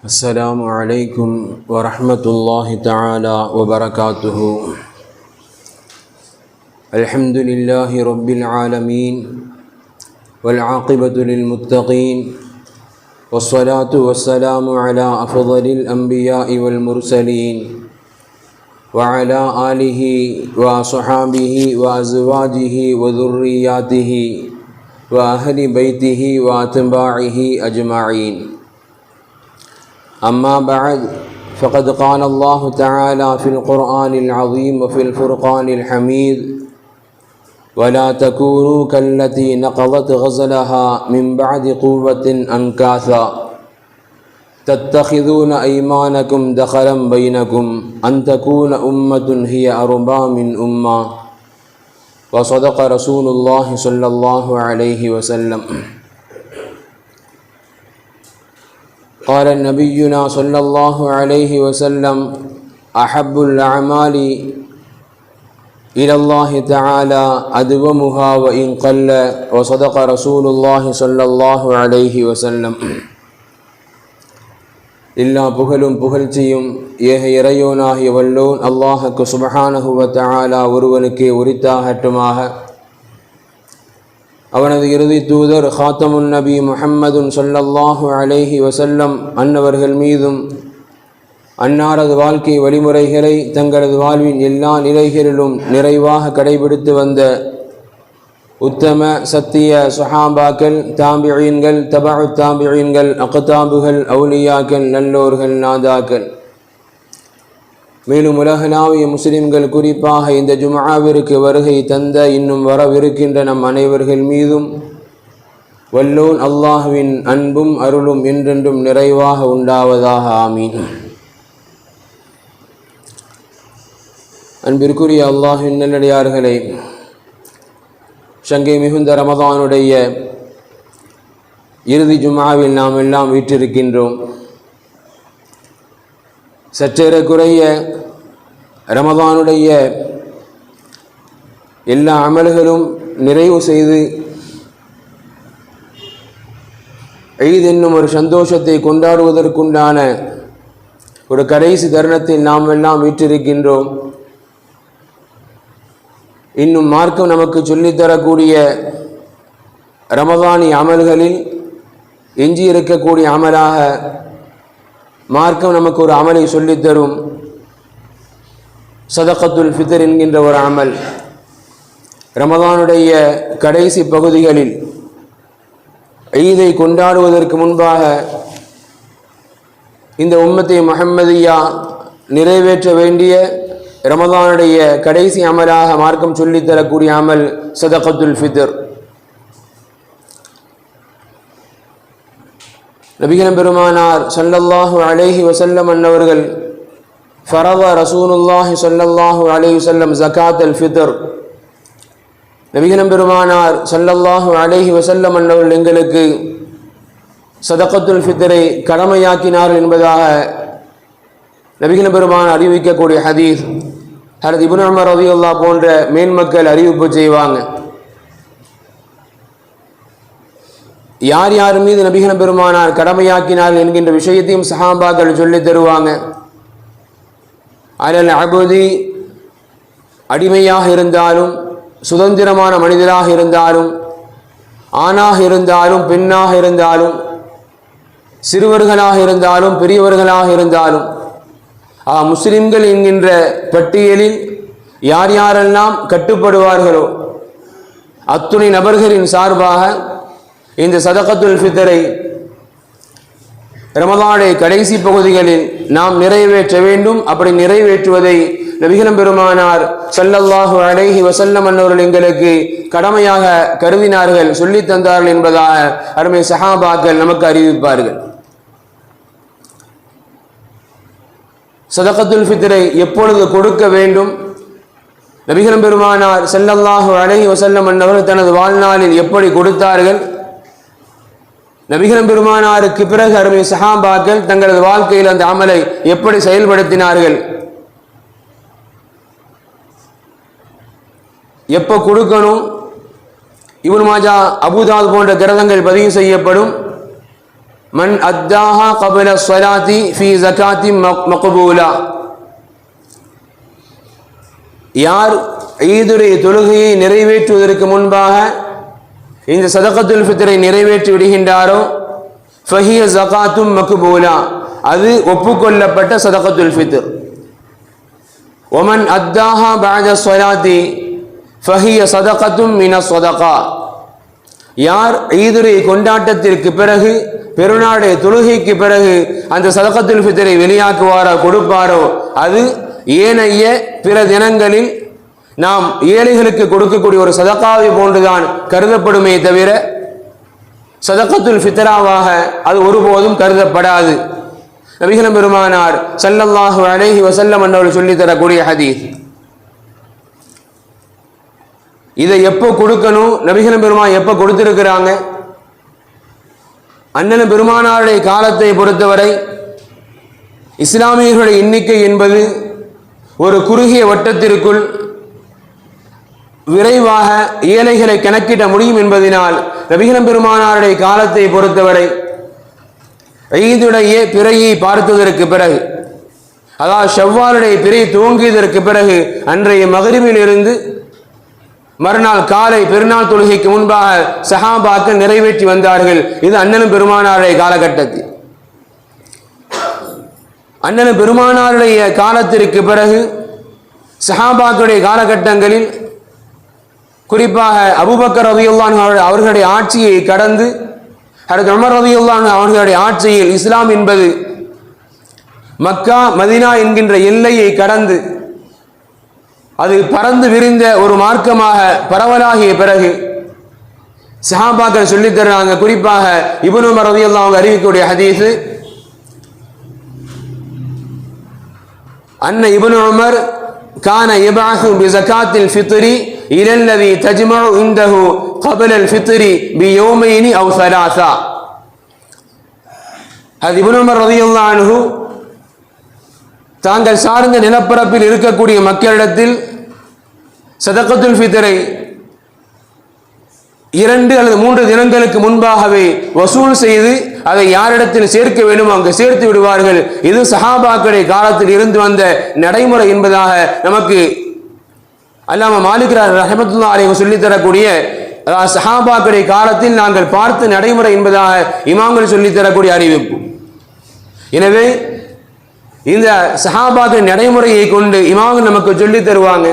السلام عليكم ورحمة الله تعالى وبركاته. الحمد لله رب العالمين والعاقبة للمتقين والصلاة والسلام على أفضل الأنبياء والمرسلين وعلى آله وصحابه وأزواجه وذرياته وأهل بيته وأتباعه أجمعين. أما بعد فقد قال الله تعالى في القرآن العظيم وفي الفرقان الحميد: ولا تكونوا كالتي نقضت غزلها من بعد قوة أنكاثا تتخذون أيمانكم دخلا بينكم أن تكون أمة هي أربى من أمة. وصدق رسول الله صلى الله عليه وسلم. قال نبينا صلى الله عليه وسلم: أحب الأعمال إلى الله تعالى أدومها وإن قل. وصدق رسول الله صلى الله عليه وسلم. எல்லா புகழும் புகழ்ச்சியும் ஏக இறையோனாகிய வல்லோன் அல்லாஹுக்கு சுப்ஹானஹு வ தஆலா ஒருவனுக்கே உரித்தாகட்டுமாக. அவனது இறுதி தூதர் ஹாத்தமுன் நபி முஹம்மதுன் ஸல்லல்லாஹு அலைஹி வஸல்லம் அன்னவர்கள் மீதும் அன்னாரது வாழ்க்கை வழிமுறைகளை தங்களது வாழ்வின் எல்லா நிலைகளிலும் நிறைவாக கடைபிடித்து வந்த உத்தம சத்திய சுஹாபாக்கள், தாபிஈன்கள், தபஉ தாபிஈன்கள், அக்தாபுகள், அவுலியாக்கள், நல்லோர்கள், நாதாக்கள், மேலும் உலகளாவிய முஸ்லிம்கள் குறிப்பாக இந்த ஜும்ஆவிற்கு வருகை தந்த இன்னும் வரவிருக்கின்ற நம் அனைவர்கள் மீதும் வல்லோன் அல்லாஹ்வின் அன்பும் அருளும் என்றென்றும் நிறைவாக உண்டாவதாக. ஆமீன். அன்பிற்குரிய அல்லாஹ்வின் நல்லடியார்களே, சங்கை மிகுந்த ரமதானுடைய இறுதி ஜும்ஆவில் நாம் எல்லாம் வீற்றிருக்கின்றோம். சற்றேறக்குறைய ரமதானுடைய எல்லா அமல்களும் நிறைவு செய்து ஈத் என்னும் ஒரு சந்தோஷத்தை கொண்டாடுவதற்குண்டான ஒரு கடைசி தருணத்தில் நாம் எல்லாம் வீற்றிருக்கின்றோம். இன்னும் மார்க்கம் நமக்கு சொல்லித்தரக்கூடிய ரமதானி அமல்களில் எஞ்சி இருக்கக்கூடிய அமலாக மார்க்கம் நமக்கு ஒரு அமலை சொல்லித்தரும். சதகத்துல் ஃபித்ர் என்கின்ற ஒரு அமல் ரமதானுடைய கடைசி பகுதிகளில் ஈதை கொண்டாடுவதற்கு முன்பாக இந்த உம்மத்தை முஹம்மதியா நிறைவேற்ற வேண்டிய ரமதானுடைய கடைசி அமலாக மார்க்கம் சொல்லித்தரக்கூடிய அமல் சதகத்துல் ஃபித்ர். நபிகள் பெருமானார் ஸல்லல்லாஹு அலைஹி வஸல்லம் அன்னவர்கள் ஃபரத ரசூலுல்லாஹி ஸல்லல்லாஹு அலைஹி வஸல்லம் ஜகாத்துல் ஃபித்ர். நபிகள் பெருமானார் ஸல்லல்லாஹு அலைஹி வஸல்லம் அன்னவர்கள் எங்களுக்கு சதகத்துல் ஃபித்ரை கடமையாக்கினார்கள் என்பதாக நபிகள் பெருமானார் அறிவிக்கக்கூடிய ஹதீஸ் ஹஜ்ரத் இப்னு உமர் ரலியல்லாஹு போன்ற மேன்மக்கள் அறிவிப்பு செய்வாங்க. யார் யார் மீது நபிகள் பெருமானார் கடமையாக்கினார்கள் என்கின்ற விஷயத்தையும் சஹாபாக்கள் சொல்லித் தருவாங்க. அலல் அபுதி, அடிமையாக இருந்தாலும், சுதந்திரமான மனிதராக இருந்தாலும், ஆணாக இருந்தாலும், பெண்ணாக இருந்தாலும், சிறுவர்களாக இருந்தாலும், பெரியவர்களாக இருந்தாலும், முஸ்லிம்கள் என்கின்ற பட்டியலில் யார் யாரெல்லாம் கட்டுப்படுவார்களோ அத்துணை நபர்களின் சார்பாக இந்த சதகத்துல் ஃபித்ரை ரமதானுடைய கடைசி பகுதிகளில் நாம் நிறைவேற்ற வேண்டும். அப்படி நிறைவேற்றுவதை நபிகள் பெருமானார் ஸல்லல்லாஹு அலைஹி வஸல்லம் அன்னவர்கள் எங்களுக்கு கடமையாக கருதினார்கள், சொல்லித் தந்தார்கள் என்பதாக அருமை சஹாபாக்கள் நமக்கு அறிவிப்பார்கள். சதகத்துல் ஃபித்ரை எப்பொழுது கொடுக்க வேண்டும்? நபிகள் பெருமானார் ஸல்லல்லாஹு அலைஹி வஸல்லம் அன்னவர்கள் தனது வாழ்நாளில் எப்படி கொடுத்தார்கள்? நபிகள் பெருமானாருக்கு பிறகு அருமை சஹாபாக்கள் தங்களது வாழ்க்கையில் அந்த அமலை எப்படி செயல்படுத்தினார்கள்? எப்போ கொடுக்கணும்? இப்னு மாஜா, அபூதாவூத் போன்ற கிரந்தங்கள் பதிவு செய்யப்படும். மன் அத்தாஹா கபல ஸலாத்தி ஃபீ ஸகாத்தி மக்பூலா, யார் ஈதுடைய தொழுகையை நிறைவேற்றுவதற்கு முன்பாக இந்த சதகத்துல் ஃபித்ரை நிறைவேற்றி விடுகின்றாரோ ஃபஹிய ஸகாத்தும் மக்பூலா, அது ஒப்புக்கொள்ளப்பட்ட சதகத்துல் ஃபித்ர். ஒமன் அத்தாஹா பஅத ஸலாத்தி ஃபஹிய ஸதகத்தும் மினஸ் ஸதகா, யார் ஈதுடைய கொண்டாட்டத்திற்கு பிறகு பெருநாளுடைய தொழுகைக்கு பிறகு அந்த சதகத்துல் ஃபித்ரை வெளியாக்குவாரோ கொடுப்பாரோ அது ஏனைய பிற தினங்களில் நாம் ஏழைகளுக்கு கொடுக்கக்கூடிய ஒரு சதகாவை போன்றுதான் கருதப்படுமே தவிர சதகத்துல் ஃபித்ராவாக அது ஒருபோதும் கருதப்படாது. நபிகள் பெருமானார் ஸல்லல்லாஹு அலைஹி வஸல்லம் அவர்கள் சொல்லி தரக்கூடிய ஹதீஸ். இதை எப்போ கொடுக்கணும், நபிகள் பெருமான் எப்போ கொடுத்திருக்கிறாங்க? அண்ணன் பெருமானாருடைய காலத்தை பொறுத்தவரை இஸ்லாமியர்களுடைய எண்ணிக்கை என்பது ஒரு குறுகிய வட்டத்திற்குள் விரைவாக ஏழைகளை கணக்கிட முடியும் என்பதனால் நபிகள் பெருமானாருடைய காலத்தை பொறுத்தவரை ஈதுடைய பிறையை பார்த்ததற்கு பிறகு, அதாவது ஷவ்வாலுடைய பிறை துவங்கியதற்கு பிறகு அன்றைய மகரிபில் இருந்து மறுநாள் காலை பெருநாள் தொழுகைக்கு முன்பாக சஹாபாக்கள் நிறைவேற்றி வந்தார்கள். இது அண்ணனும் பெருமானாருடைய காலகட்டத்தில். அண்ணனும் பெருமானாருடைய காலத்திற்கு பிறகு சஹாபாக்களுடைய காலகட்டங்களில் குறிப்பாக அபூபக்கர் ரலியல்லாஹு அன்ஹு அவர்களுடைய ஆட்சியை கடந்து ஹஜ்ரத் உமர் ரலியல்லாஹு அன்ஹு அவர்களுடைய ஆட்சியில் இஸ்லாம் என்பது மக்கா மதீனா என்கின்ற எல்லையை கடந்து அது பறந்து விரிந்த ஒரு மார்க்கமாக பரவலாகிய பிறகு சஹாபாக்கள் சொல்லித் தருவாங்க. குறிப்பாக இப்னு உமர் ரலியல்லாஹு அன்ஹு அறிவிக்கக்கூடிய ஹதீஸ், அன்ன இப்னு உமர் கான யபஅஸு பிஸகாத்தில் ஃபித்ரி இலல்லதி தஜ்மஉ இன்தஹு கப்லல் ஃபித்ரி பியௌமைனி அவ் ஸலாஸா. அது இப்னு உமர் ரலியல்லாஹு அன்ஹு தாங்கள் சார்ந்த நிலப்பரப்பில் இருக்கக்கூடிய மக்களிடத்தில் சதகத்துல் ஃபித்ரை 2 அல்லது 3 தினங்களுக்கு முன்பாகவே வசூல் செய்து அதை யாரிடத்தில் சேர்க்க வேண்டும் அங்கு சேர்த்து விடுவார்கள். இது சஹாபாக்களுடைய காலத்தில் இருந்து வந்த நடைமுறை என்பதாக நமக்கு அல்லாமா மாலிக் ரஹ்மத்துல்லாஹி அலைஹி சொல்லித் தரக்கூடிய சஹாபாக்களுடைய காலத்தில் நாங்கள் பார்த்த நடைமுறை என்பதாக இமாம்கள் சொல்லித் தரக்கூடிய அறிவிப்பு. எனவே இந்த சஹாபாக்கள் நடைமுறையை கொண்டு இமாம்கள் நமக்கு சொல்லித் தருவாங்க.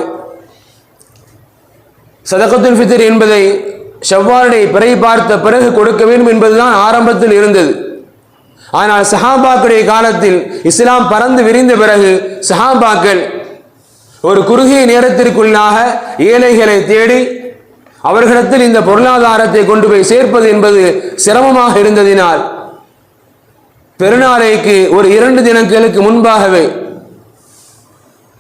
சதகத்துல் ஃபித்ர் என்பதை ஷவ்வாலுடைய பிறை பார்த்த பிறகு கொடுக்க வேண்டும் என்பதுதான் ஆரம்பத்தில் இருந்தது. ஆனால் சஹாபாக்களுடைய காலத்தில் இஸ்லாம் பறந்து விரிந்த பிறகு சஹாபாக்கள் ஒரு குறுகிய நேரத்திற்குள்ளாக ஏழைகளை தேடி அவர்களிடத்தில் இந்த பொருளாதாரத்தை கொண்டு போய் சேர்ப்பது என்பது சிரமமாக இருந்ததினால் பெருநாளைக்கு ஒரு 2 தினங்களுக்கு முன்பாகவே,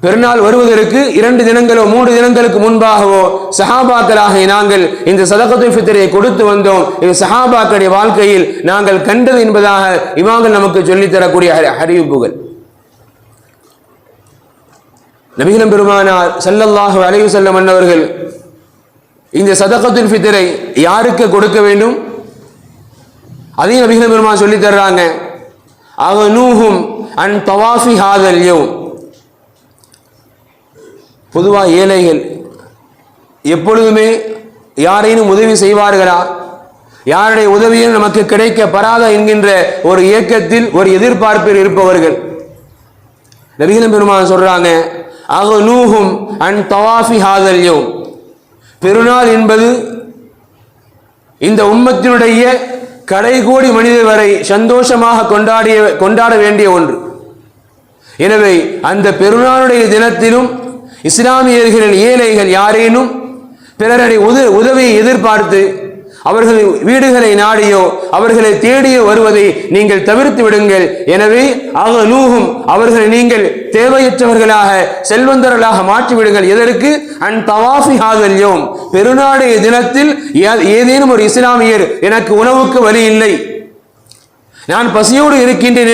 பெருநாள் வருவதற்கு 2 தினங்களோ 3 தினங்களுக்கு முன்பாகவோ சஹாபாக்களாக நாங்கள் இந்த சதகத்துல் ஃபித்ரை கொடுத்து வந்தோம். இது சஹாபாக்களுடைய வாழ்க்கையில் நாங்கள் கண்டது என்பதாக இமாம்கள் நமக்கு சொல்லித் தரக்கூடிய அறிவிப்புகள். நபிகள் பெருமானார் ஸல்லல்லாஹு அலைஹி வஸல்லம் அன்னவர்கள் இந்த சதகத்துல் ஃபித்ரை யாருக்கு கொடுக்க வேண்டும் அதையும் நபிகள் பெருமான் சொல்லித் தர்றாங்க. அகனூஹும் அன் தவாஃபி ஹாதல் யௌம். பொதுவாக ஏழைகள் எப்பொழுதுமே யாரேனும் உதவி செய்வார்களா, யாருடைய உதவியும் நமக்கு கிடைக்கப்படாத என்கின்ற ஒரு ஏக்கத்தில் ஒரு எதிர்பார்ப்பில் இருப்பவர்கள். நபிகள் பெருமான் சொல்றாங்க, அகனூஹும் அன் தவாஃபி ஹாதல் யௌம். பெருநாள் என்பது இந்த உம்மத்தினுடைய கடைகோடி மனிதர் வரை சந்தோஷமாக கொண்டாட வேண்டிய ஒன்று. எனவே அந்த பெருநாளுடைய தினத்திலும் இஸ்லாமியர்களின் ஏழைகள் யாரேனும் பிறருடைய உதவியை எதிர்பார்த்து அவர்கள் வீடுகளை நாடியோ அவர்களை தேடியோ வருவதை நீங்கள் தவிர்த்து விடுங்கள். எனவே அகனூஹும் அவர்களை நீங்கள் தேவையற்றவர்களாக செல்வந்தர்களாக மாற்றிவிடுங்கள். எதற்கு? அன் தவாஃபி ஹாதல் யௌம். பெருநாளைய தினத்தில் ஏதேனும் ஒரு இஸ்லாமியர் எனக்கு உணவுக்கு வழி இல்லை, நான் பசியோடு இருக்கின்றேன்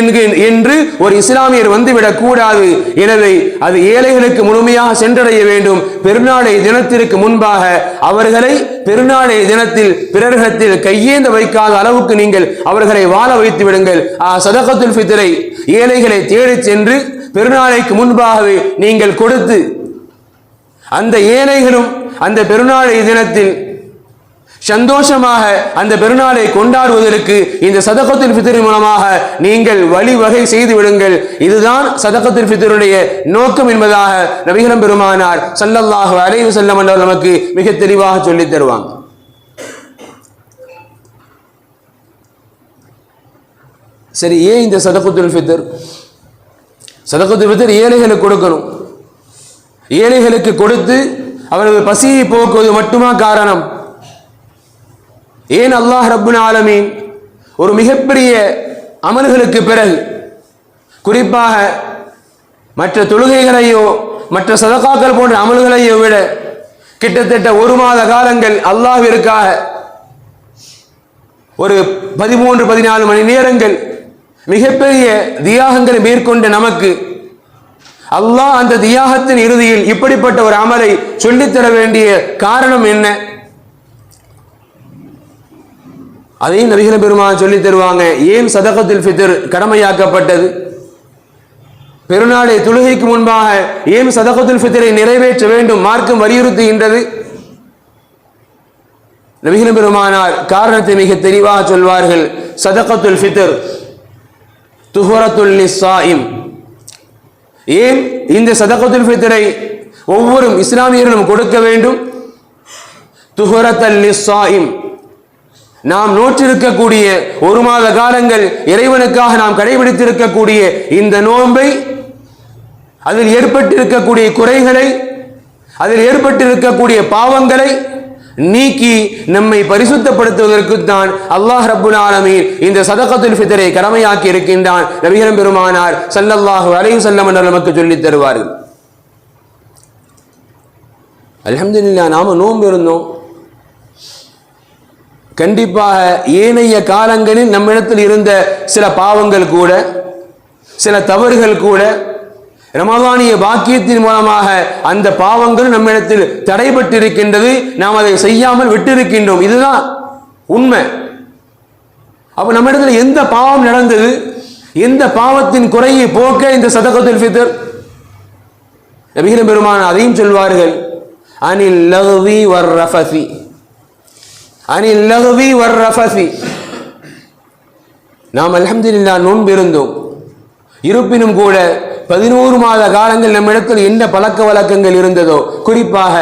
என்று ஒரு இஸ்லாமியர் வந்துவிடக் கூடாது. எனவே அது ஏழைகளுக்கு முழுமையாக சென்றடைய வேண்டும். பெருநாளை தினத்திற்கு முன்பாக அவர்களை பெருநாளை தினத்தில் பிறர்களிடத்தில் கையேந்த வைக்காத அளவுக்கு நீங்கள் அவர்களை வாழ வைத்து விடுங்கள். சதகத்துல் ஃபித்ரை ஏழைகளை தேடிச் சென்று பெருநாளைக்கு முன்பாகவே நீங்கள் கொடுத்து அந்த ஏழைகளும் அந்த பெருநாளை தினத்தில் சந்தோஷமாக அந்த பெருநாளை கொண்டாடுவதற்கு இந்த சதகத்துல் ஃபித்ர் மூலமாக நீங்கள் வழிவகை செய்து விடுங்கள். இதுதான் சதகத்துல் ஃபித்ருடைய நோக்கம் என்பதாக நபிகள் பெருமானார் ஸல்லல்லாஹு அலைஹி வஸல்லம் அவர்கள் நமக்கு மிக தெளிவாக சொல்லித் தருவாங்க. சரி, ஏன் இந்த சதகத்துல் ஃபித்ர்? சதகத்துல் ஃபித்ர் ஏழைகளுக்கு கொடுக்கணும். ஏழைகளுக்கு கொடுத்து அவர்கள் பசியை போக்குவது மட்டுமா காரணம்? ஏன் அல்லாஹ் ரப்புல் ஆலமீன் ஒரு மிகப்பெரிய அமல்களுக்கு பிறகு, குறிப்பாக மற்ற தொழுகைகளையோ மற்ற சதகாக்கள் போன்ற அமல்களையோ விட கிட்டத்தட்ட 1 மாத காலங்கள் அல்லாஹ்விற்காக ஒரு 13-14 மணி நேரங்கள் மிகப்பெரிய தியாகங்களை மேற்கொண்ட நமக்கு அல்லாஹ் அந்த தியாகத்தின் இறுதியில் இப்படிப்பட்ட ஒரு அமலை சொல்லித்தர வேண்டிய காரணம் என்ன? அதையும் நபிகள் பெருமான் சொல்லி தருவாங்க. ஏன் சதகத்துல் ஃபித்ர் கடமையாக்கப்பட்டது? பெருநாளை தொழுகைக்கு முன்பாக ஏன் சதகத்துல் ஃபித்ரை நிறைவேற்ற வேண்டும் மார்க்கம் வலியுறுத்துகின்றது? நபிகள் பெருமானார் காரணத்தை மிக தெளிவாக சொல்வார்கள். சதகத்துல் ஃபித்ர் துஹரத்துல் லிஸ்ஸாயிம். ஏன் இந்த சதகத்துல் ஃபித்ரை ஒவ்வொரு இஸ்லாமியர்களும் கொடுக்க வேண்டும்? துஹரத்தல் லிஸ்ஸாயிம், நாம் நோற்றிருக்கக்கூடிய 1 மாத காலங்கள் இறைவனுக்காக நாம் கடைபிடித்திருக்கக்கூடிய இந்த நோன்பை, அதில் ஏற்பட்டிருக்கக்கூடிய குறைகளை, அதில் ஏற்பட்டிருக்கக்கூடிய பாவங்களை நீக்கி நம்மை பரிசுத்தப்படுத்துவதற்கு தான் அல்லாஹ் ரப்புல் ஆலமீன் இந்த சதகத்துல் ஃபித்ரை கடமையாக்கி இருக்கின்றான். நபிகள் பெருமானார் ஸல்லல்லாஹு அலைஹி வஸல்லம் நமக்கு சொல்லித் தருவார்கள். அல்ஹம்துலில்லாஹ், நாம நோன்பு இருந்தோம். கண்டிப்பாக ஏனைய காலங்களில் நம்மிடத்தில் இருந்த சில பாவங்கள் கூட, சில தவறுகள் கூட ரமலானிய பாக்கியத்தின் மூலமாக அந்த பாவங்கள் நம்மிடத்தில் தடைபட்டிருக்கின்றது. நாம் அதை செய்யாமல் விட்டிருக்கின்றோம். இதுதான் உண்மை. அப்ப நம்மிடத்தில் எந்த பாவம் நடந்தது? எந்த பாவத்தின் குறையை போக்க இந்த சதகத்துல் ஃபித்ர்? நபிகள் பெருமான் அதையும் சொல்வார்கள். அனில் லஹ்வி வர் ரஃபஸி, அனில் லஹ்வி வர் ரஃபஸி. நாம் அல்ஹம்துலில்லாஹ் நோன்பு இருந்தோம். இருப்பினும் கூட 11 மாத காலங்கள் நம்மிடத்தில் என்ன பழக்க வழக்கங்கள் இருந்ததோ, குறிப்பாக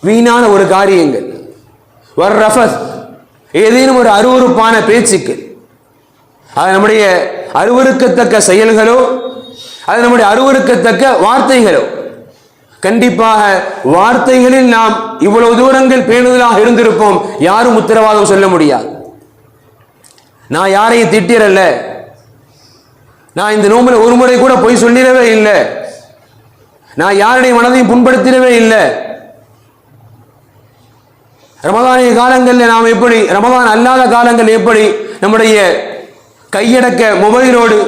வீணான ஒரு காரியங்கள், வர் ரஃபஸ், ஏதேனும் ஒரு அருவருப்பான பேச்சுக்கள், அது நம்முடைய அருவருக்கத்தக்க செயல்களோ, அது நம்முடைய அருவருக்கத்தக்க வார்த்தைகளோ, கண்டிப்பாக வார்த்தைகளில் நாம் இவ்வளவு தூரங்கள் பேணுதலாக இருந்திருப்போம், யாரும் உத்தரவாதம் சொல்ல முடியாது. நான் யாரையும் திட்டிரல்ல, நான் இந்த நோம்புல ஒரு முறை கூட போய் சொல்லிடவே இல்லை, நான் யாருடைய மனதையும் புண்படுத்திடவே இல்லை. ரமதானிய காலங்களில் நாம் எப்படி, ரமதான் அல்லாத காலங்கள் எப்படி நம்முடைய கையடக்க மொபைலோடு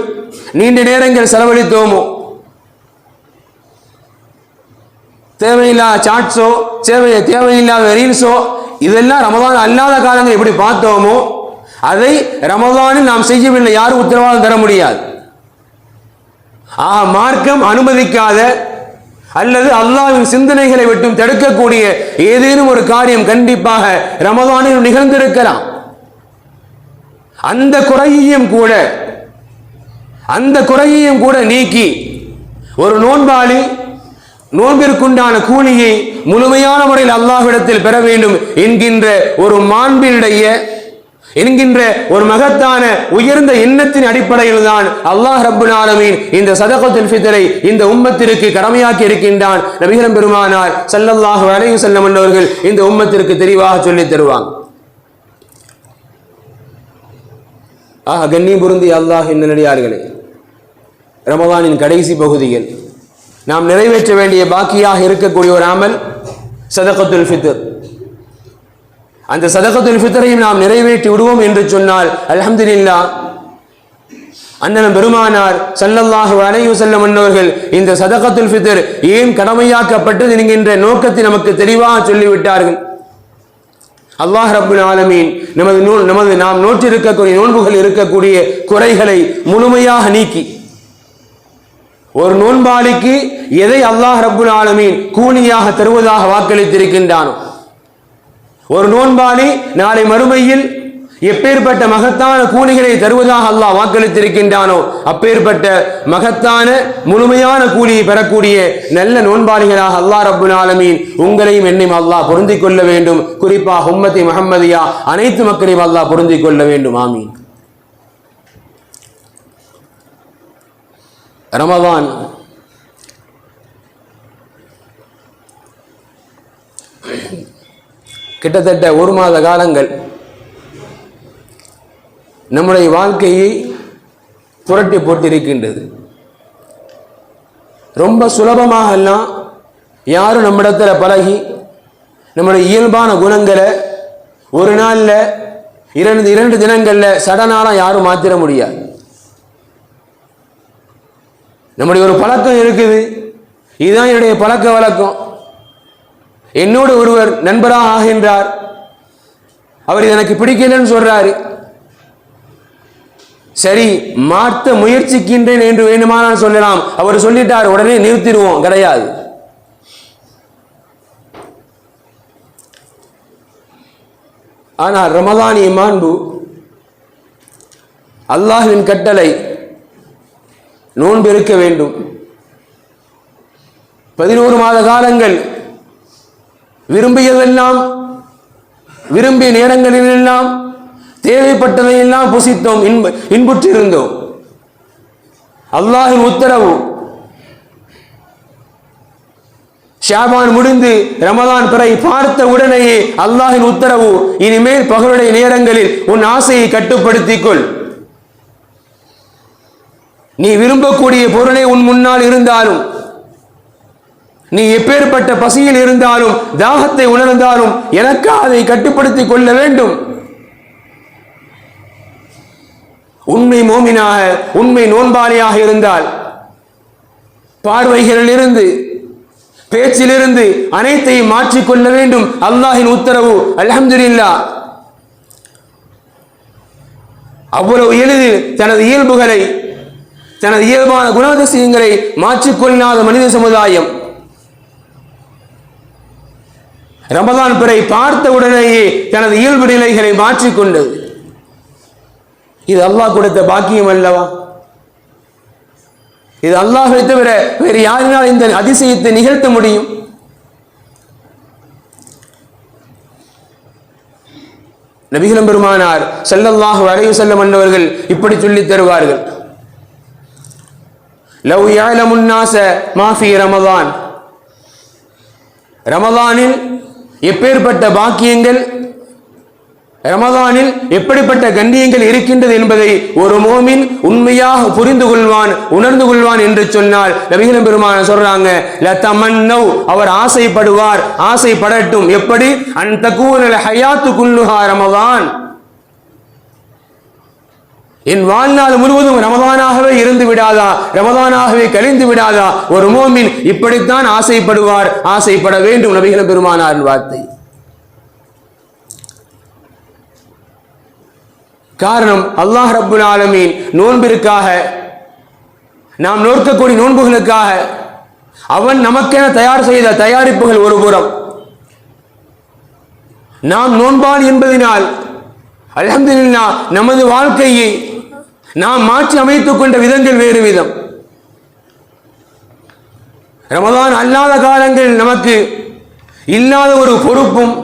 நீண்ட நேரங்கள் செலவழித்தோமோ, தேவையில்லாத சாட்ஸோ தேவையில்லாத ரீல்ஸோ இதெல்லாம் ரமதான் அல்லாத காலங்கள் எப்படி பார்த்தோமோ, அதை ரமதானில் நாம் செய்யவில்லை, யாரும் உத்தரவாதம் தர முடியாது. மார்க்கம் அனுமதிக்காத அல்லது அல்லாஹ்வின் சிந்தனைகளை விட்டும் தடுக்கக்கூடிய ஏதேனும் ஒரு காரியம் கண்டிப்பாக ரமதானில் நிகழ்ந்திருக்கலாம். அந்த குறையையும் கூட நீக்கி ஒரு நோன்பாளி நோன்பிற்குண்டான கூலியை முழுமையான முறையில் அல்லாஹ்விடத்தில் பெற வேண்டும் என்கின்ற ஒரு மாண்பினுடைய, என்கின்ற ஒரு மகத்தான உயர்ந்த எண்ணத்தின் அடிப்படையில் தான் அல்லாஹ் ரப்புல் ஆலமீன் இந்த சதகத்துல் ஃபித்ரை இந்த உம்மத்திற்கு கடமையாக்கி இருக்கின்றான். நபிகள் பெருமானார் ஸல்லல்லாஹு அலைஹி வஸல்லம் அவர்கள் இந்த உம்மத்திற்கு தெளிவாக சொல்லி தருவாங்க. கண்ணியம் பொருந்திய அல்லாஹ்வின் நல்லடியார்களே, ரமதானின் கடைசி பகுதியில் நாம் நிறைவேற்ற வேண்டிய பாக்கியாக இருக்கக்கூடிய ஒரு அமல் சதகத்துல் ஃபித்ர். அந்த சதகத்துல் ஃபித்ரையும் நாம் நிறைவேற்றி விடுவோம் என்று சொன்னால் அல்ஹம்துலில்லாஹ் அண்ணன் பெருமானார் ஸல்லல்லாஹு அலைஹி வஸல்லம் அவர்கள் இந்த சதகத்துல் ஃபித்ர் ஏன் கடமையாக்கப்பட்டது என்கின்ற நோக்கத்தை நமக்கு தெளிவாக சொல்லிவிட்டார்கள். அல்லாஹ் ரப்புல் ஆலமீன் நமது நாம் நோற்றிருக்கக்கூடிய நோன்புகள் இருக்கக்கூடிய குறைகளை முழுமையாக நீக்கி ஒரு நோன்பாளிக்கு எதை அல்லாஹ் ரப்புல் ஆலமீன் கூலியாக தருவதாக வாக்களித்திருக்கின்றானோ, ஒரு நோன்பாளி நாளை மறுமையில் எப்பேற்பட்ட மகத்தான கூலிகளை தருவதாக அல்லாஹ் வாக்களித்திருக்கின்றானோ அப்பேற்பட்ட மகத்தான முழுமையான கூலியை பெறக்கூடிய நல்ல நோன்பாளிகளாக அல்லாஹ் ரப்புல் ஆலமீன் உங்களையும் என்னையும் அல்லாஹ் பொருந்திக் கொள்ள வேண்டும். குறிப்பாக உம்மத்தி முஹம்மதியா அனைத்து மக்களையும் அல்லாஹ் பொருந்திக் கொள்ள வேண்டும். ஆமீன். ரமதான் கிட்டத்தட்ட ஒரு மாத காலங்கள் நம்முடைய வாழ்க்கையை புரட்டி போட்டிருக்கின்றது. ரொம்ப சுலபமாக எல்லாம் யாரும் நம்மிடத்தில் பழகி நம்முடைய இயல்பான குணங்களை ஒரு நாளில் இரண்டு தினங்களில் சடனாலாம் யாரும் மாற்றிட முடியாது. நம்முடைய ஒரு பழக்கம் இருக்குது, இதுதான் என்னுடைய பழக்க வழக்கம். என்னோடு ஒருவர் நண்பராக ஆகின்றார், அவர் எனக்கு பிடிக்கலன்னு சொல்றாரு, சரி மாற்ற முயற்சிக்கின்றேன் என்று வேண்டுமானால் சொல்லலாம். அவர் சொல்லிட்டார் உடனே நிறுத்திடுவோம், கிடையாது. ஆனால் ரமதானிய மாண்பு அல்லாஹ்வின் கட்டளை நோன்பு இருக்க வேண்டும். 11 மாத காலங்கள் விரும்பியதெல்லாம் விரும்பிய நேரங்களிலெல்லாம் தேவைப்பட்டதையெல்லாம் புசித்தோம், இன்புற்றிருந்தோம். அல்லாஹ்வின் உத்தரவு ஷாபான் முடிந்து ரமதான் பிறை பார்த்த உடனேயே அல்லாஹ்வின் உத்தரவு, இனிமேல் பகலுடைய நேரங்களில் உன் ஆசையை கட்டுப்படுத்திக் கொள். நீ விரும்பக்கூடிய பொருளை உன் முன்னால் இருந்தாலும், நீ எப்பேற்பட்ட பசியில் இருந்தாலும், தாகத்தை உணர்ந்தாலும் எனக்காக அதை கட்டுப்படுத்திக் கொள்ள வேண்டும். உண்மை மோமினாக உண்மை நோன்பாளியாக இருந்தால் பார்வைகளிலிருந்து பேச்சிலிருந்து அனைத்தையும் மாற்றிக்கொள்ள வேண்டும். அல்லாஹ்வின் உத்தரவு. அல்ஹம்துலில்லாஹ். அவ்வளவு எளிதில் தனது இயல்புகளை தனது இயல்பான குணாதிசயங்களை மாற்றிக்கொள்ளாத மனித சமுதாயம் ரமதான் பிறை பார்த்த உடனேயே தனது இயல்பு நிலைகளை மாற்றிக்கொண்டது. இது அல்லாஹ் கொடுத்த பாக்கியம் அல்லவா? இது அல்லாஹ்வை தவிர வேறு யாரினால் இந்த அதிசயத்தை நிகழ்த்த முடியும்? நபிகள் பெருமானார் ஸல்லல்லாஹு அலைஹி வஸல்லம் அவர்கள் இப்படி சொல்லித் தருவார்கள், லவ் யஅலமுன் நாஸ மா ஃபீ ரமதான். ரமதானில் எப்பேற்பட்ட பாக்கியங்கள், ரமதானில் எப்படிப்பட்ட கண்ணியங்கள் இருக்கின்றது என்பதை ஒரு மோமின் உண்மையாக புரிந்து கொள்வான், உணர்ந்து கொள்வான் என்று சொன்னால் நபிகள் பெருமானார் சொல்றாங்க, லதமன்னவ், அவர் ஆசைப்படுவார், ஆசைப்படட்டும். எப்படி? அன் தகூனல் ஹயாத்து குல்லுஹா ரமதான், என் வாழ்நாள் முழுவதும் ரமதானாகவே இருந்து விடாதா, ரமதானாகவே கழிந்து விடாதா? ஒரு மோமின் இப்படித்தான் ஆசைப்படுவார், ஆசைப்பட வேண்டும். நபிகள் பெருமானாரின் வார்த்தை. காரணம், அல்லாஹ் ரப்புல் ஆலமீன் நோன்பிற்காக, நாம் நோக்கக்கூடிய நோன்புகளுக்காக அவன் நமக்கென தயார் செய்த தயாரிப்புகள் ஒரு புறம், நாம் நோன்பாளி என்பதனால் அல்ஹம்துலில்லாஹ் நமது வாழ்க்கையை நாம் மாற்றி அமைத்துக் கொண்ட விதங்கள் வேறு விதம். ரமதான் அல்லாத காலங்களில் நமக்கு இல்லாத ஒரு பொறுப்பும்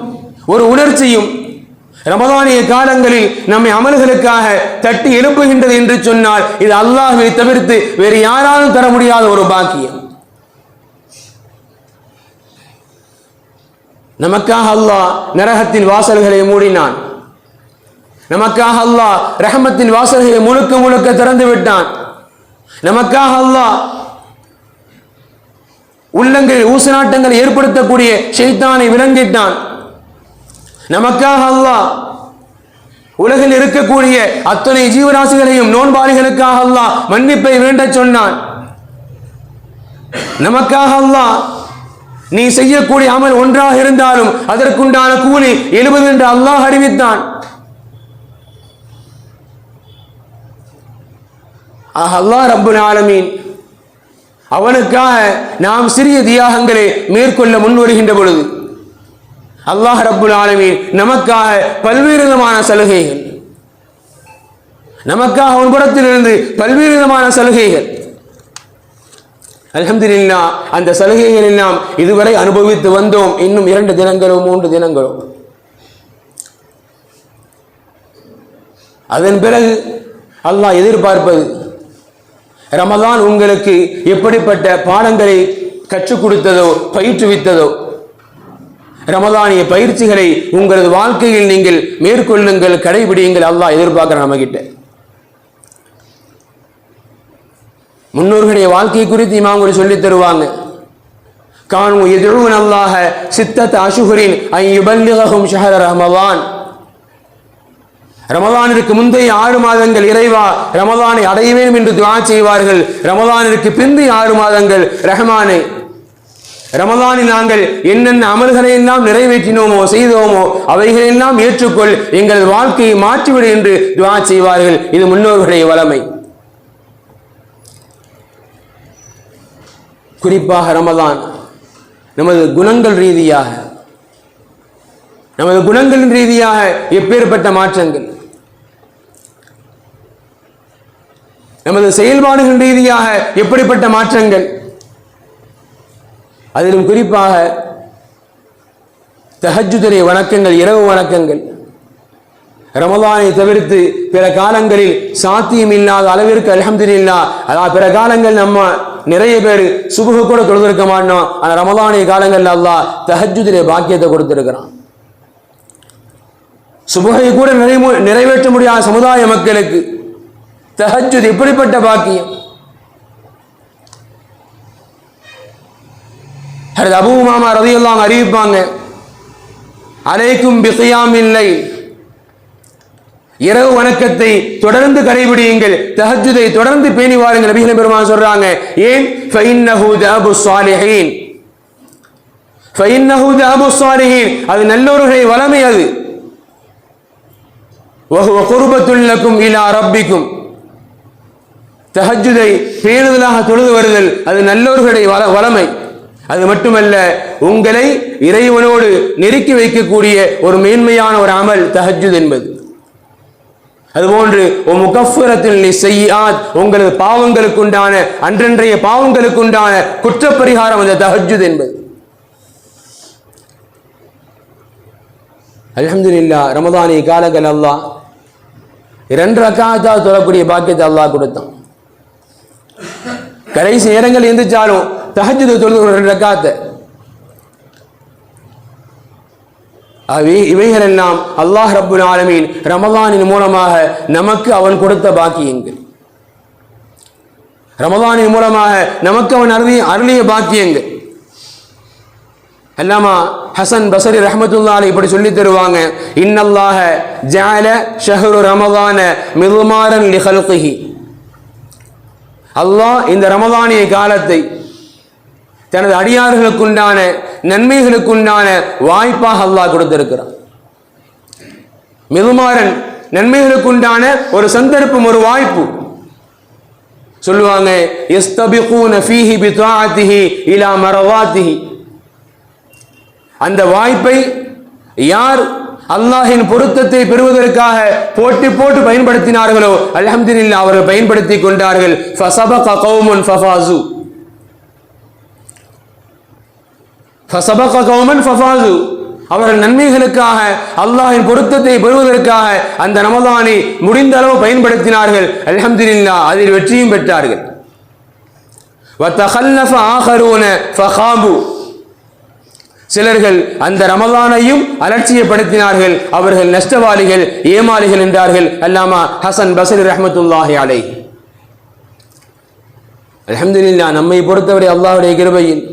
ஒரு உணர்ச்சியும் ரமதானிய காலங்களில் நம்மை அமல்களுக்காக தட்டி எழுப்புகின்றது என்று சொன்னால் இது அல்லாஹ்வை தவிர்த்து வேறு யாராலும் தர முடியாத ஒரு பாக்கியம். நமக்காக அல்லாஹ் நரகத்தின் வாசல்களை மூடினான், நமக்காக அல்லாஹ் ரஹமத்தின் வாசல்களை முழுக்க முழுக்க திறந்து விட்டான். நமக்காக அல்லாஹ் உள்ளங்களில் ஊசலாட்டங்களை ஏற்படுத்தக்கூடிய ஷைத்தானை விலங்கிட்டான். நமக்காக அல்லாஹ் உலகில் இருக்கக்கூடிய அத்தனை ஜீவராசிகளையும் நோன்பாளிகளுக்காக அல்லாஹ் மன்னிப்பை வேண்டச் சொன்னான். நமக்காக அல்லாஹ் நீ செய்யக்கூடிய அமல் ஒன்றாக இருந்தாலும் அதற்குண்டான கூலி 70 என்று அல்லாஹ் அறிவித்தான். அல்லாஹ் ரப்புல் ஆலமீன் அவனுக்காக நாம் சிறிய தியாகங்களை மேற்கொள்ள முன்வருகின்ற பொழுது அல்லாஹ் ரப்புல் ஆலமீன் நமக்காக பல்வேறு விதமான சலுகைகள், நமக்காக அவன் புறத்திலிருந்து பல்வேறு விதமான சலுகைகள், அல்ஹம்துலில்லாஹ் அந்த சலுகைகள் எல்லாம் இதுவரை அனுபவித்து வந்தோம். இன்னும் 2 தினங்களோ 3 தினங்களோ. அதன் பிறகு அல்லாஹ் எதிர்பார்ப்பது ரமலான் உங்களுக்கு எப்படிப்பட்ட பாடங்களை கற்றுக் கொடுத்ததோ பயிற்றுவித்ததோ ரமலானிய பயிற்சிகளை உங்களது வாழ்க்கையில் நீங்கள் மேற்கொள்ளுங்கள், கடைபிடியுங்கள். அல்லாஹ் எதிர்பார்க்கிற நம்ம கிட்ட. முன்னோர்களுடைய வாழ்க்கை குறித்து இமாம்கள் சொல்லித் தருவாங்க. கானு யதுஊன அல்லாஹ சித்தத அஷ்ஹுரின் அன் யுபல்லிகஹும் ஷஹர ரமலான். ரமலானிற்கு முந்தைய 6 மாதங்கள் இறைவா ரமலானை அடைய வேண்டும் என்று துஆ செய்வார்கள். ரமலானிற்கு பிந்தைய 6 மாதங்கள் ரஹ்மானே ரமலானில் நாங்கள் என்னென்ன அமல்களை எல்லாம் நிறைவேற்றினோமோ செய்தோமோ அவைகளெல்லாம் ஏற்றுக்கொள், எங்கள் வாழ்க்கையை மாற்றிவிடு என்று துஆ செய்வார்கள். இது முன்னோர்களுடைய வளமை. குறிப்பாக ரமலான் நமது குணங்களின் ரீதியாக எப்பேற்பட்ட மாற்றங்கள், நமது செயல்பாடுகள் ரீதியாக எப்படிப்பட்ட மாற்றங்கள், அதிலும் குறிப்பாக தஹஜ்ஜுடைய வணக்கங்கள், இரவு வணக்கங்கள் ரமலானை தவிர்த்து பிற காலங்களில் சாத்தியம் இல்லாத அளவிற்கு அல்ஹம்துலில்லாஹ். அதாவது பிற காலங்கள் நம்ம நிறைய பேர் சுபஹு கூட தொழுதிருக்க மாட்டோம். ஆனால் ரமலானிய காலங்களில் அல்லாஹ் தஹஜ்ஜுடைய பாக்கியத்தை கொடுத்திருக்கிறான். சுபஹை கூட நிறைவேற்ற முடியாத சமுதாய மக்களுக்கு தஹஜ்ஜுத் எப்படிப்பட்ட பாக்கியம். அபூ உமாமா ரலியல்லாஹு அறிவிப்பாங்க, அலைக்கும் பிகியாமில் லைல், இரவு வணக்கத்தை தொடர்ந்து கடைபிடியுங்கள், தஹஜ்ஜுதை தொடர்ந்து பேணி வாருங்கள். நபிகள் பெருமான் சொல்றாங்க, ஏன்? ஃபஇன்னஹு தஅபு ஸாலிஹீன், ஃபஇன்னஹு தஅபு ஸாலிஹீன், அது நல்லோர்களை வளமை. அது வஹுவ குர்பத்துல் லக்கும் இலா ரப்பிக்கும், தஹஜ்ஜுதை பேணுதலாக தொழுது வருதல் அது நல்லோர்களுடைய வளமை. அது மட்டுமல்ல, உங்களை இறைவனோடு நெருக்கி வைக்கக்கூடிய ஒரு மேன்மையான ஒரு அமல் தஹஜ்ஜுத் என்பது. அதுபோன்று முகஃபிரத்துல் லிஸ்ஸய்யிஆத், உங்களது பாவங்களுக்குண்டான அன்றன்றைய பாவங்களுக்குண்டான குற்றப்பரிகாரம் அந்த தஹஜ்ஜுத் என்பது. அல்ஹம்துலில்லாஹ் ரமதானிய காலங்கள் அல்லாஹ் 2 ரக்காத்தாக தொழக்கூடிய பாக்கியத்தை அல்லாஹ் கொடுத்தான். கடைசி நேரங்கள் எந்திரிச்சாலும் தஹஜ்ஜுத் தொழுது 2 ரக்காத்தை. இவைகள் எல்லாம் அல்லாஹ் ரப்புல் ஆலமீன் ரமலானின் மூலமாக நமக்கு அவன் கொடுத்த பாக்கியங்கள், ரமலானின் மூலமாக நமக்கு அவன் அருளிய பாக்கியங்கள். அல்லாமா ஹசன் பஸரி ரஹ்மத்துல்லாஹி அலைஹி இப்படி சொல்லி தருவாங்க, இன்னல்லாஹ ஜஅல ஷஹ்ரு ரமலான மிதுமாரன் லிஹல்கிஹி. அல்லாஹ் இந்த ரமலானிய காலத்தை தனது அடியார்களுக்குண்டான நன்மைகளுக்குண்டான வாய்ப்பாக அல்லாஹ் கொடுத்திருக்கிறான். மிதுமாரன் நன்மைகளுக்குண்டான ஒரு சந்தர்ப்பம், ஒரு வாய்ப்பு. சொல்லுவாங்க, யஸ்தபிகூன ஃபீஹி பிதாஅத்திஹி இலா மரவாத்திஹி. அந்த வாய்ப்பை யார் அல்லாஹின் பொருத்தத்தை பெறுவதற்காக போட்டி போட்டு பயன்படுத்தினார்களோ அல்ஹம்துலில்லாஹ் அவர்கள் பயன்படுத்தி கொண்டார்கள். ஃபஸபக கௌமுன் ஃபஃபாஸு, ஃபஸபக கௌமன் ஃபஃபாஸு. அவர்கள் நன்மைகளுக்காக அல்லாஹின் பொருத்தத்தை பெறுவதற்காக அந்த ரமலானை முடிந்த அளவு பயன்படுத்தினார்கள். அல்ஹம்துலில்லாஹ் அதில் வெற்றியும் பெற்றார்கள். வதகல்லஃப ஆகரூன ஃபகாபு, சிலர்கள் அந்த ரமலானையும் அலட்சியப்படுத்தினார்கள். அவர்கள் நஷ்டவாளிகள், ஏமாளிகள் என்றார்கள் அல்லாமா ஹசன் பஸரி ரஹ்மத்துல்லாஹி அலைஹி. அல்ஹம்துலில்லாஹ் நம்மை பொறுத்தவரை அல்லாஹ்வுடைய கிருபையில்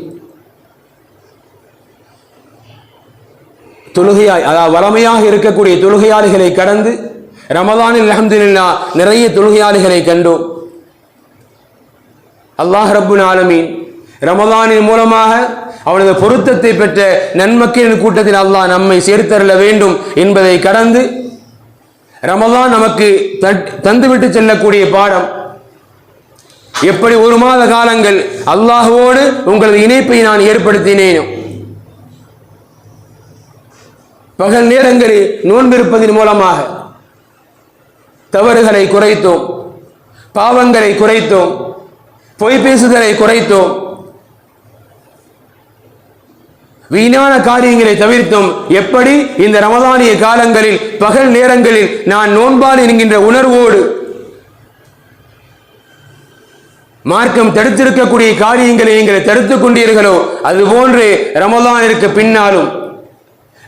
தொழுகையாய் அதாவது வளமையாக இருக்கக்கூடிய தொழுகையாளிகளை கடந்து ரமதானில் அல்ஹம்துலில்லாஹ் நிறைய தொழுகையாளிகளை கண்டோம். அல்லாஹ் ரப்புல் ஆலமீன் ரமதானின் மூலமாக அவனது பொருத்தத்தை பெற்ற நன்மக்களின் கூட்டத்தில் அல்லாஹ் நம்மை சேர்த்தருள வேண்டும் என்பதை கடந்து ரமதான் நமக்கு தந்துவிட்டு செல்லக்கூடிய பாடம். எப்படி ஒரு மாத காலங்கள் அல்லாஹ்வோடு உங்களது இணைப்பை நான் ஏற்படுத்தினேனோ, பகல் நேரங்களில் நோன்பிருப்பதன் மூலமாக தவறுகளை குறைத்தோம், பாவங்களை குறைத்தோம், பொய் பேசுதலை குறைத்தோம், வீணான காரியங்களை தவிர்த்தோம். எப்படி இந்த ரமதானிய காலங்களில் பகல் நேரங்களில் நான் நோன்பாளி என்கின்ற உணர்வோடு மார்க்கம் தடுத்திருக்கக்கூடிய காரியங்களை நீங்கள் தடுத்துக் கொண்டீர்களோ, அதுபோன்று ரமதானிற்கு பின்னாலும்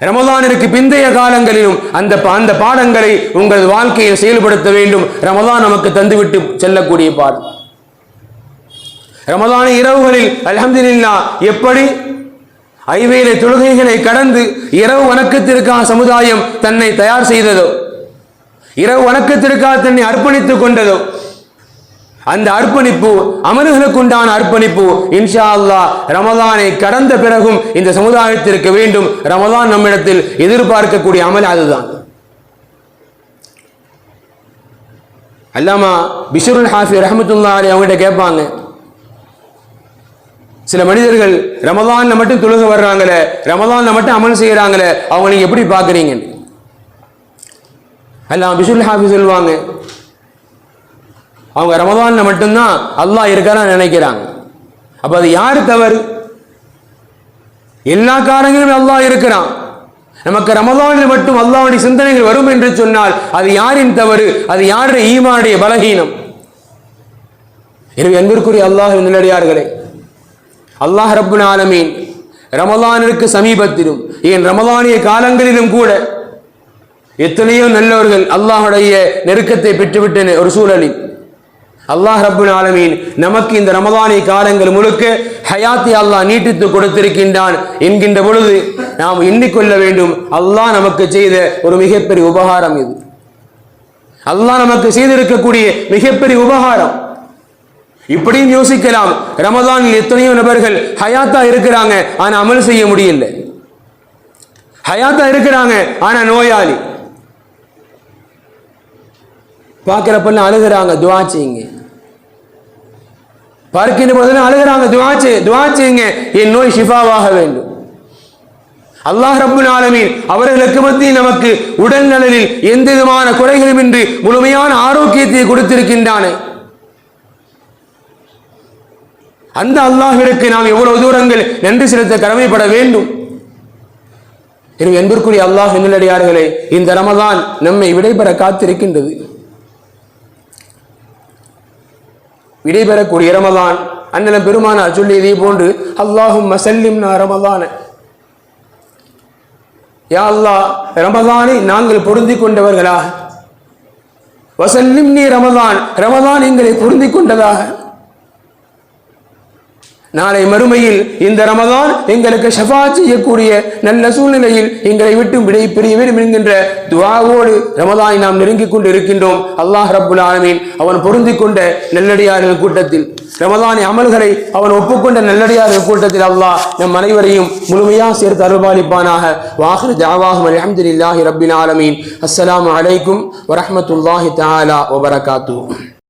ரமதானிற்கு பிந்தைய காலங்களிலும் அந்த பாடங்களை உங்கள் வாழ்க்கையில் செயல்படுத்த வேண்டும். ரமதான் நமக்கு தந்துவிட்டு செல்லக்கூடிய பாடம். ரமதான இரவுகளில் அல்ஹம்துலில்லாஹ் எப்படி ஐவேளை தொழுகைகளை கடந்து இரவு வணக்கத்திற்கான சமுதாயம் தன்னை தயார் செய்ததோ, இரவு வணக்கத்திற்காக தன்னை அர்ப்பணித்துக் கொண்டதோ, அந்த அர்ப்பணிப்பு அமல்களுக்குண்டான அர்ப்பணிப்பு இன்ஷா அல்லாஹ் ரமதானை கடந்த பிறகும் இந்த சமுதாயத்திற்கு வேண்டும். ரமதான் நம்மிடத்தில் எதிர்பார்க்கக்கூடிய அமல் அதுதான். அல்லாமா பிஷ்ருல் ஹாஃபி ரஹ்மத்துல்லாஹி அலைஹி அவங்ககிட்ட கேட்பாங்க, சில மனிதர்கள் ரமதான்ல மட்டும் தொழுக வர்றாங்களே, ரமதான்ல மட்டும் அமல் செய்யறாங்களே, அவங்க நீங்க எப்படி பாக்குறீங்க? அல்லாமா பிஷ்ருல் ஹாஃபி சொல்லுவாங்க, அவங்க ரமதான்ல மட்டும்தான் அல்லாஹ் இருக்கான்னு நினைக்கிறாங்க. அப்ப அது யாரு தவறு? எல்லா காரணங்களும் அல்லாஹ் இருக்கிறான். நமக்கு ரமதானில் மட்டும் அல்லாஹ்வுடைய சிந்தனைகள் வரும் என்று சொன்னால் அது யாரின் தவறு? அது யாருடைய ஈமானுடைய பலகீனம்? எனவே அன்பிற்குரிய அல்லாஹ்வின் நல்லடியார்களே, அல்லாஹ் ரப்புல் ஆலமீன் ரமதானிற்கு சமீபத்திலும் ஏன் ரமதானிய காலங்களிலும் கூட எத்தனையோ நல்லவர்கள் அல்லாஹ்வுடைய நெருக்கத்தை பெற்றுவிட்டன. ஒரு சூழலில் அல்லாஹ் ரப்புல் ஆலமீன் நமக்கு இந்த ரமதானிய காலங்கள் முழுக்க ஹயாத்தை அல்லாஹ் நீட்டித்து கொடுத்திருக்கின்றான் என்கின்ற பொழுது நாம் எண்ணிக்கொள்ள வேண்டும், அல்லாஹ் நமக்கு செய்த ஒரு மிகப்பெரிய உபகாரம் இது. அல்லாஹ் நமக்கு செய்திருக்கக்கூடிய மிகப்பெரிய உபகாரம். இப்படியும் யோசிக்கலாம், ரமதானில் எத்தனையோ நபர்கள் ஹயாத்தா இருக்கிறாங்க, ஆனா அமல் செய்ய முடியல. ஹயாத்தா இருக்கிறாங்க, ஆனா நோயாளி. பார்க்கிறப்பெல்லாம் அழுகிறாங்க, துஆ செய்யுங்க. பார்க்கின்ற போதெல்லாம் அழுகிறாங்க, துஆ செய்யுங்க, என் நோய் ஷிஃபாவாக வேண்டும். அல்லாஹ் ரப்புல் ஆலமீன் அவர்களுக்கு மத்தியில் நமக்கு உடல் நலனில் எந்த விதமான குறைகளும் இன்றி முழுமையான ஆரோக்கியத்தை கொடுத்திருக்கின்றானே, அந்த அல்லாஹ்விற்கு நாம் எவ்வளவு தூரங்கள் நன்றி செலுத்த கடமைப்பட வேண்டும். எனவே அன்பிற்குரிய அல்லாஹ் நல்லடியார்களே, இந்த ரமதான் நம்மை விடைபெற காத்திருக்கின்றது. விடைபெறக்கூடிய ரமதான் அண்ணலம் பெருமானார் சொல்லியதை போன்று அல்லாஹும்ம சல்லிம்னா ரமதான, யா அல்லாஹ் ரமதானை நாங்கள் பொருந்தி கொண்டவர்களாக, வசல்லிம்னி ரமதான், ரமதான் எங்களை பொருந்தி கொண்டதாக. நாளை மறுமையில் இந்த ரமதான் எங்களுக்கு ஷஃபாஅத் செய்யக்கூடிய நல்ல சூழ்நிலையில் எங்களை விட்டு விடை பிரிய வேண்டும் என்கின்ற துஆவோடு ரமதானை நாம் நெருங்கிக் கொண்டு இருக்கின்றோம். அல்லாஹ் ரப்புல் ஆலமீன் அவன் பொருந்தி கொண்ட நல்லடியார்கள் கூட்டத்தில், ரமதானை அமல்களை அவன் ஒப்புக்கொண்ட நல்லடியார்கள் கூட்டத்தில் அல்லாஹ் நம் அனைவரையும் முழுமையாக சேர்த்து அருள்பாலிப்பானாக. வாஹிரு தஅவாஹும் அல்ஹம்துலில்லாஹி ரப்பில் ஆலமீன். அஸ்ஸலாமு அலைக்கும் வரஹ்மத்துல்லாஹி தஆலா வபரகாத்துஹு.